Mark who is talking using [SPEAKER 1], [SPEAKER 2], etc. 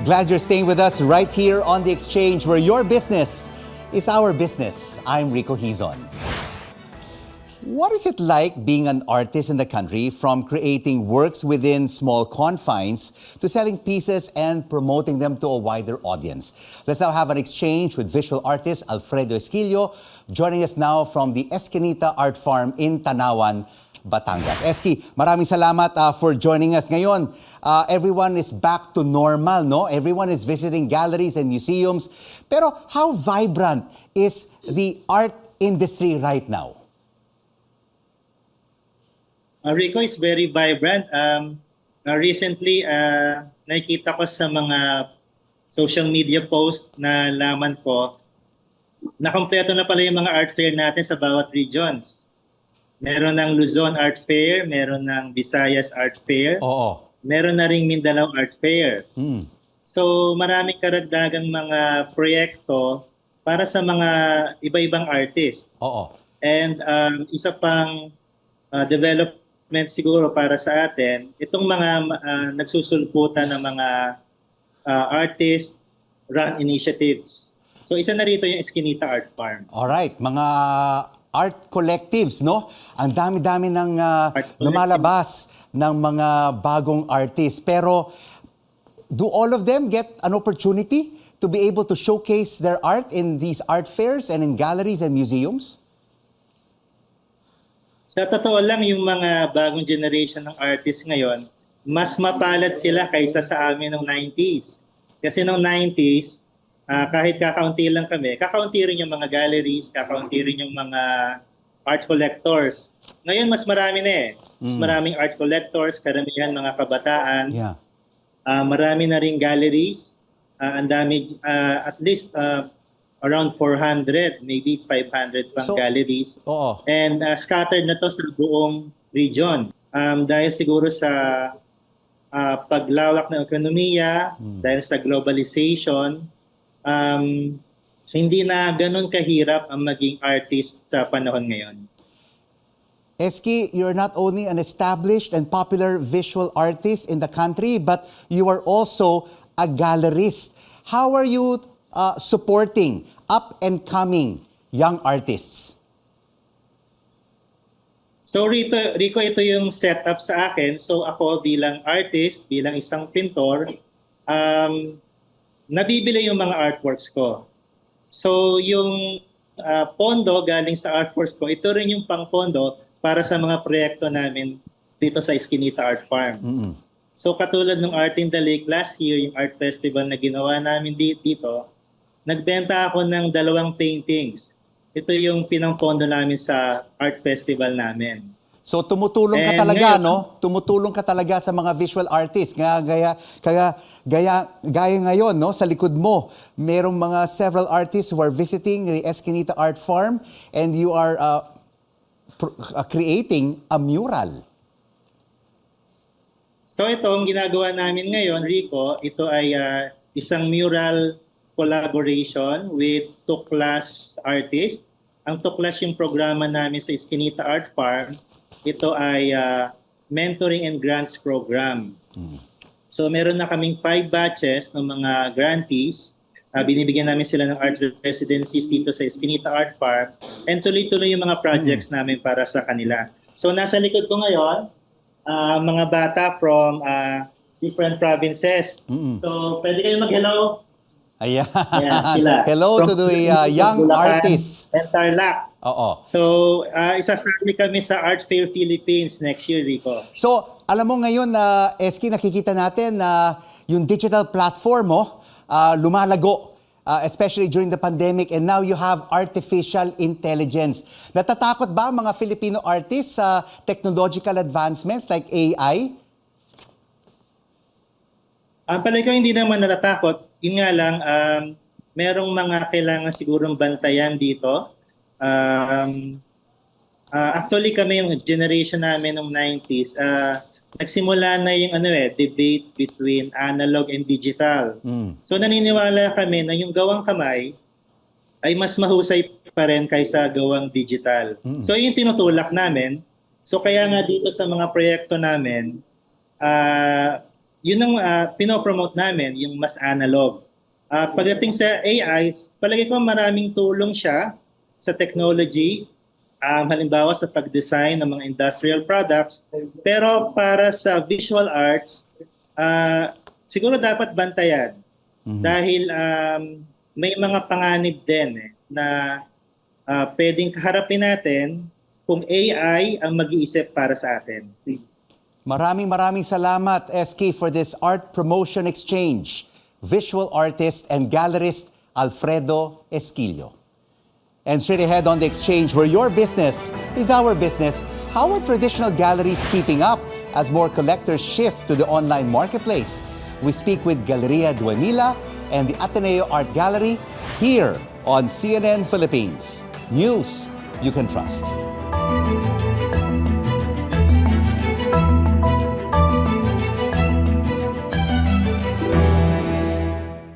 [SPEAKER 1] Glad you're staying with us right here on The Exchange, where your business is our business. I'm Rico Hizon. What is it like being an artist in the country, from creating works within small confines to selling pieces and promoting them to a wider audience? Let's now have an exchange with visual artist Alfredo Esquillo, joining us now from the Esquinita Art Farm in Tanawan, Batangas. Eski, maraming salamat for joining us ngayon. Everyone is back to normal, no? Everyone is visiting galleries and museums. Pero how vibrant is the art industry right now?
[SPEAKER 2] Rico is very vibrant. Recently, nakikita ko sa mga social media post na laman ko na kompleto na pala yung mga art fair natin sa bawat regions. Meron ng Luzon Art Fair, meron ng Visayas Art Fair, meron na ring Mindanao Art Fair. So maraming karagdagang mga proyekto para sa mga iba-ibang artist. And isa pang development siguro para sa atin, itong mga nagsusulputan ng mga artist-run initiatives. So isa na rito yung Esquinita Art Farm.
[SPEAKER 1] Alright, mga art collectives, no? Ang dami-dami ng lumalabas ng mga bagong artists. Pero do all of them get an opportunity to be able to showcase their art in these art fairs and in galleries and museums?
[SPEAKER 2] Sa totoo lang, yung mga bagong generation ng artists ngayon, mas mapalad sila kaysa sa amin noong 90s. Kasi noong 90s, kahit kakaunti lang kami, kakaunti rin yung mga galleries, kakaunti rin yung mga art collectors. Ngayon, mas marami na eh. Mas maraming art collectors, karamihan mga kabataan. Marami na rin galleries. Ang dami, at least around 400, maybe 500 pang galleries. And scattered na to sa buong region. Dahil siguro sa paglawak ng ekonomiya, dahil sa globalization, hindi na ganun kahirap ang maging artist sa panahon ngayon.
[SPEAKER 1] Eski, you're not only an established and popular visual artist in the country, but you are also a gallerist. How are you supporting up-and-coming young artists?
[SPEAKER 2] So Rico, ito yung setup sa akin. So ako bilang artist, bilang isang pintor, nabibili yung mga artworks ko. So yung pondo galing sa artworks ko, ito rin yung pang-pondo para sa mga proyekto namin dito sa Esquinita Art Farm. So katulad ng Art in the Lake last year, yung art festival na ginawa namin dito, nagbenta ako ng 2 paintings. Ito yung pinang-pondo namin sa art festival namin.
[SPEAKER 1] So tumutulong ka talaga, no? Tumutulong ka talaga sa mga visual artists. Gaya ngayon, no? Sa likod mo, merong mga several artists who are visiting the Esquinita Art Farm, and you are creating a mural.
[SPEAKER 2] So itong ginagawa namin ngayon, Rico, ito ay isang mural collaboration with Tuklas artist. Ang Tuklas yung programa namin sa Esquinita Art Farm. Ito ay mentoring and grants program. So meron na kaming 5 batches ng mga grantees. Binibigyan namin sila ng art residencies dito sa Esquinita Art Farm. And tuloy-tuloy yung mga projects namin para sa kanila. So nasa likod ko ngayon, mga bata from different provinces. So pwede kayo mag-hello.
[SPEAKER 1] Ayan.
[SPEAKER 2] Sila.
[SPEAKER 1] Hello to the young artists.
[SPEAKER 2] And Tarlac. So, isasali kami sa Art Fair Philippines next year, Rico.
[SPEAKER 1] So, alam mo ngayon na, Eski, nakikita natin na yung digital platform mo lumalago, especially during the pandemic, and now you have artificial intelligence. Natatakot ba mga Filipino artists sa technological advancements like AI?
[SPEAKER 2] Palagi ko hindi naman natatakot. Yun nga lang, merong mga kailangan sigurong bantayan dito. Actually kami yung generation namin ng 90s, nagsimula na yung debate between analog and digital. So naniniwala kami na yung gawang kamay ay mas mahusay pa rin kaysa gawang digital. So yung tinutulak namin. So kaya nga dito sa mga proyekto namin, yun ang pinopromote namin, yung mas analog. Pagdating sa AI, palagi ko maraming tulong siya sa technology, halimbawa sa pag-design ng mga industrial products. Pero para sa visual arts, siguro dapat bantayan. Dahil may mga panganib din na pwedeng kaharapin natin kung AI ang mag-iisip para sa atin.
[SPEAKER 1] Maraming salamat, SK, for this art promotion exchange. Visual artist and gallerist Alfredo Esquillo. And straight ahead on the exchange, where your business is our business, how are traditional galleries keeping up as more collectors shift to the online marketplace? We speak with Galeria Duemila and the Ateneo Art Gallery here on CNN Philippines. News you can trust.